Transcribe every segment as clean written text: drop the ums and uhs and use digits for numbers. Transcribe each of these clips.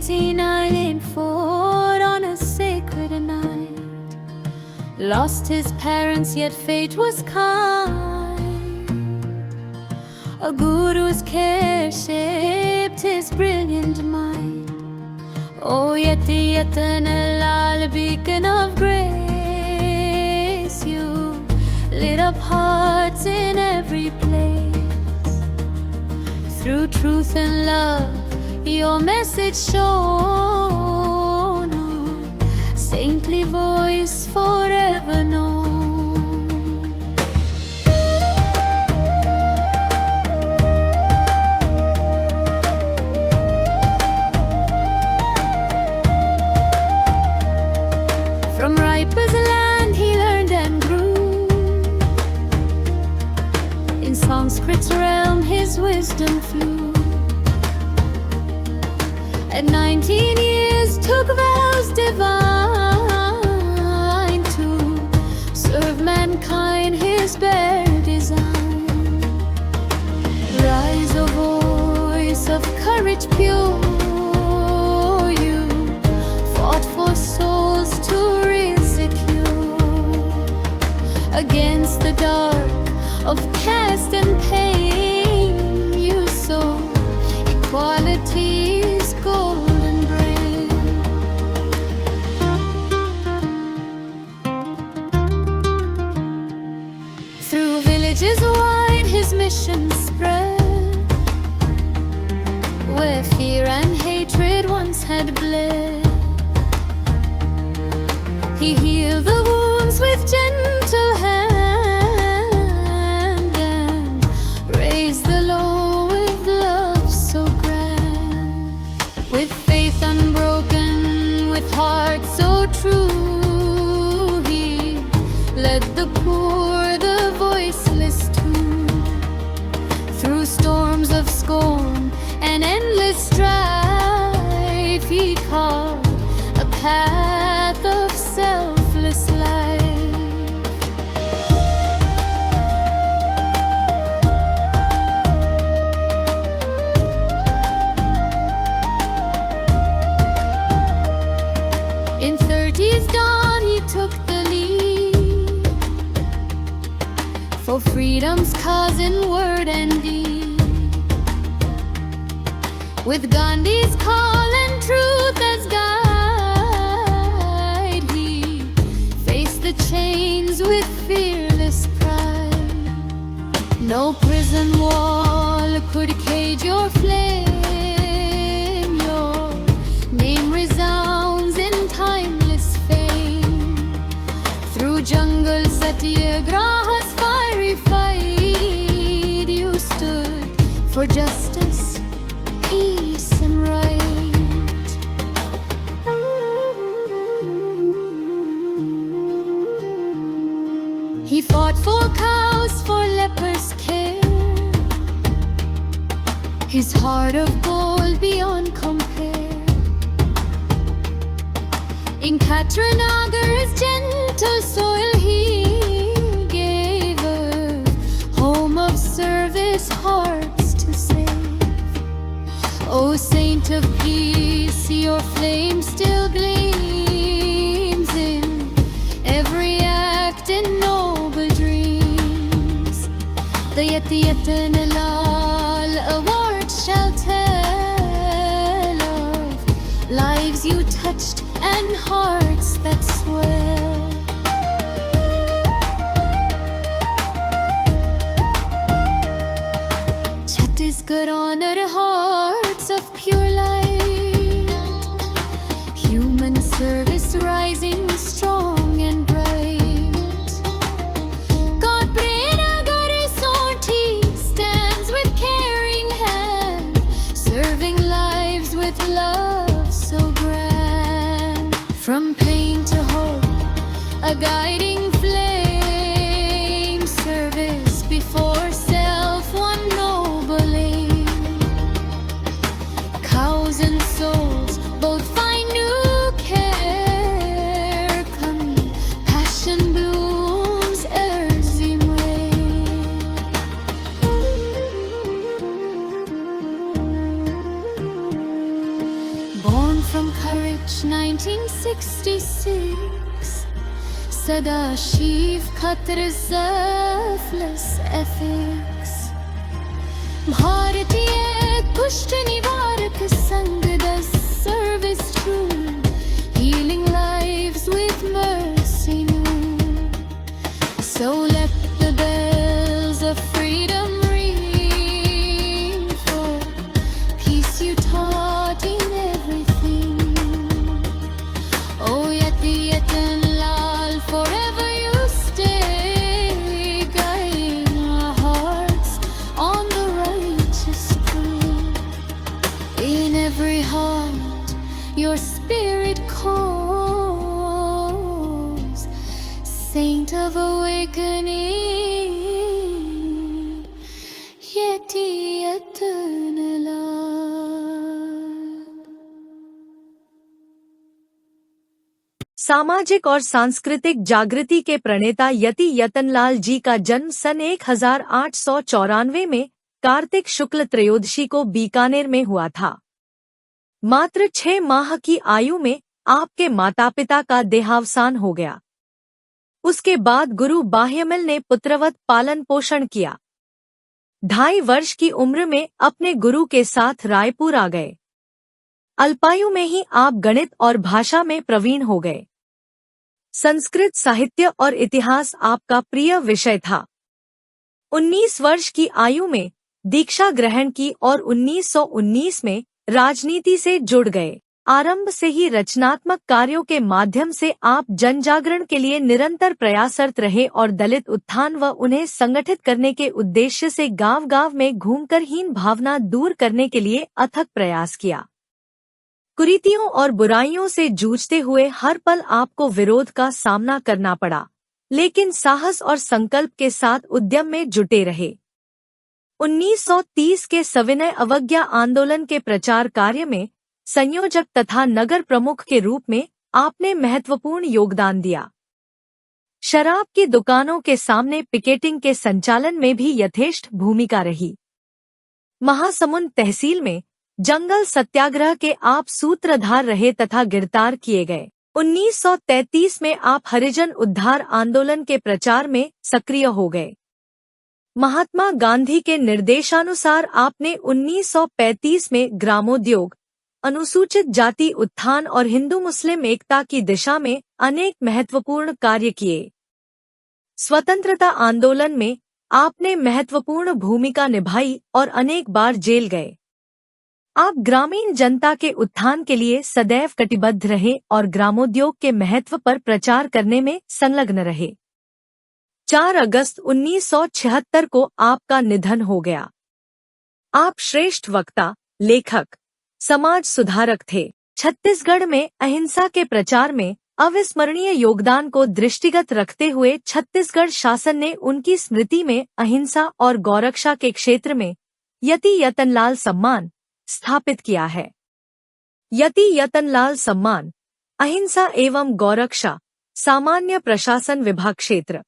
1889 in Fort on a sacred night. Lost his parents, yet fate was kind. A guru's care shaped his brilliant mind. Oh, Yeti Yatanalal, beacon of grace, you lit up hearts in every place. Through truth and love, your message shone on, saintly voice forever known. From ripest land he learned and grew. In Sanskrit's realm his wisdom flew. At 19 years took vows divine to serve mankind his bare design. Rise, a voice of courage pure, you fought for souls to against the dark of caste and pain. You saw equality's golden brain. Through villages wide his mission spread, where fear and hatred once had bled. He healed the wounds with gentle hand and raised the low with love so grand. With faith unbroken, with heart so true, he led the poor, the voiceless too. Through storms of scorn and endless strife, he carved a path of selfless life. In 30's dawn he took the lead, for freedom's cause in word and deed. With Gandhi's call and truth as guide, he faced the chains with fearless pride. No prison wall could cage your flame. Your name resounds in timeless fame. Through jungle satyagrahas fiery fight, you stood for justice, peace and right. He fought for cows, for lepers' care. His heart of gold beyond compare. In Katrinagar's gentle soil he gave earth, home of service, hearts to save. O saint of peace, your flame still gleams in every act and noble dreams. The Yeti Yatanalal award shall tell of lives you touched and hearts that swell. Chhattisgarh honored hearts of pure light, human service rising strong and bright. God Brinagar Sorti stands with caring hand, serving lives with love so grand. From pain to hope, a guiding flame, service before self, one noble aim. Cows and souls both find new care, compassion blooms erzim way. Born from courage 1966 Sadashiv Khatar selfless ethics Bharatiya Kushta Nivarak Sangh does service true Healing lives with mercy new So let the bells of freedom ring For peace you taught in everything Oh Yati Yatan Lal forever you stay Guiding our hearts on the righteous trail In every heart your spirit calls Saint of awakening Yeti Yatanala सामाजिक और सांस्कृतिक जागृति के प्रणेता यति यतनलाल जी का जन्म सन 1894 में कार्तिक शुक्ल त्रयोदशी को बीकानेर में हुआ था। मात्र 6 माह की आयु में आपके माता पिता का देहावसान हो गया। उसके बाद गुरु बाह्यमिल ने पुत्रवत पालन पोषण किया। 2.5 वर्ष की उम्र में अपने गुरु के साथ रायपुर आ गए। अल्पायु में ही आप गणित और भाषा में प्रवीण हो गए। संस्कृत साहित्य और इतिहास आपका प्रिय विषय था। 19 वर्ष की आयु में दीक्षा ग्रहण की और 1919 में राजनीति से जुड़ गए। आरंभ से ही रचनात्मक कार्यों के माध्यम से आप जनजागरण के लिए निरंतर प्रयासरत रहे और दलित उत्थान व उन्हें संगठित करने के उद्देश्य से गांव-गांव में घूमकर हीन भावना दूर करने के लिए अथक प्रयास किया। कुरीतियों और बुराइयों से जूझते हुए हर पल आपको विरोध का सामना करना पड़ा, लेकिन साहस और संकल्प के साथ उद्यम में जुटे रहे। 1930 के सविनय अवज्ञा आंदोलन के प्रचार कार्य में संयोजक तथा नगर प्रमुख के रूप में आपने महत्वपूर्ण योगदान दिया। शराब की दुकानों के सामने पिकेटिंग के संचालन में भी यथेष्ट भूमिका रही। महासमुंद तहसील में जंगल सत्याग्रह के आप सूत्रधार रहे तथा गिरफ्तार किए गए। 1933 में आप हरिजन उद्धार आंदोलन के प्रचार में सक्रिय हो गए। महात्मा गांधी के निर्देशानुसार आपने 1935 में ग्रामोद्योग, अनुसूचित जाति उत्थान और हिंदू मुस्लिम एकता की दिशा में अनेक महत्वपूर्ण कार्य किए। स्वतंत्रता आंदोलन में आपने महत्वपूर्ण भूमिका निभाई और अनेक बार जेल गए। आप ग्रामीण जनता के उत्थान के लिए सदैव कटिबद्ध रहे और ग्रामोद्योग के महत्व पर प्रचार करने में संलग्न रहे। 4 अगस्त 1976 को आपका निधन हो गया। आप श्रेष्ठ वक्ता, लेखक, समाज सुधारक थे। छत्तीसगढ़ में अहिंसा के प्रचार में अविस्मरणीय योगदान को दृष्टिगत रखते हुए छत्तीसगढ़ शासन ने उनकी स्मृति में अहिंसा और गौरक्षा के क्षेत्र में यति यतनलाल सम्मान स्थापित किया है। यति यतनलाल सम्मान, अहिंसा एवं गौरक्षा, सामान्य प्रशासन विभाग क्षेत्र,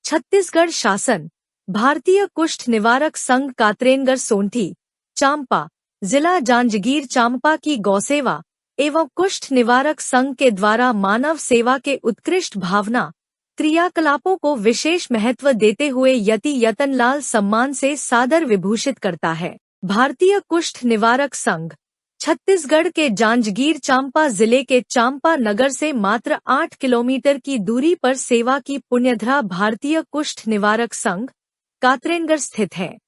छत्तीसगढ़ शासन, भारतीय कुष्ठ निवारक संघ कातरेनगर सोंठी, चांपा, जिला जांजगीर चांपा की गौसेवा एवं कुष्ठ निवारक संघ के द्वारा मानव सेवा के उत्कृष्ट भावना क्रियाकलापों को विशेष महत्व देते हुए यति यतनलाल सम्मान से सादर विभूषित करता है। भारतीय कुष्ठ निवारक संघ छत्तीसगढ़ के जांजगीर चांपा जिले के चांपा नगर से मात्र 8 किलोमीटर की दूरी पर सेवा की पुण्यधरा भारतीय कुष्ठ निवारक संघ कातरेनगर स्थित है।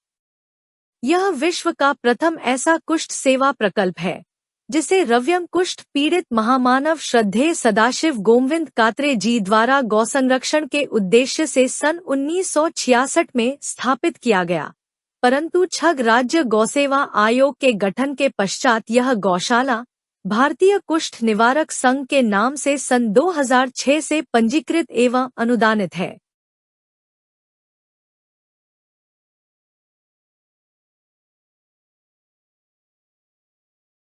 यह विश्व का प्रथम ऐसा कुष्ठ सेवा प्रकल्प है जिसे रव्यम कुष्ठ पीड़ित महामानव श्रद्धेय सदाशिव गोमविंद कात्रे जी द्वारा गौसंरक्षण के उद्देश्य से सन 1966 में स्थापित किया गया, परंतु छग राज्य गौसेवा आयोग के गठन के पश्चात यह गौशाला भारतीय कुष्ठ निवारक संघ के नाम से सन 2006 से पंजीकृत एवं अनुदानित है।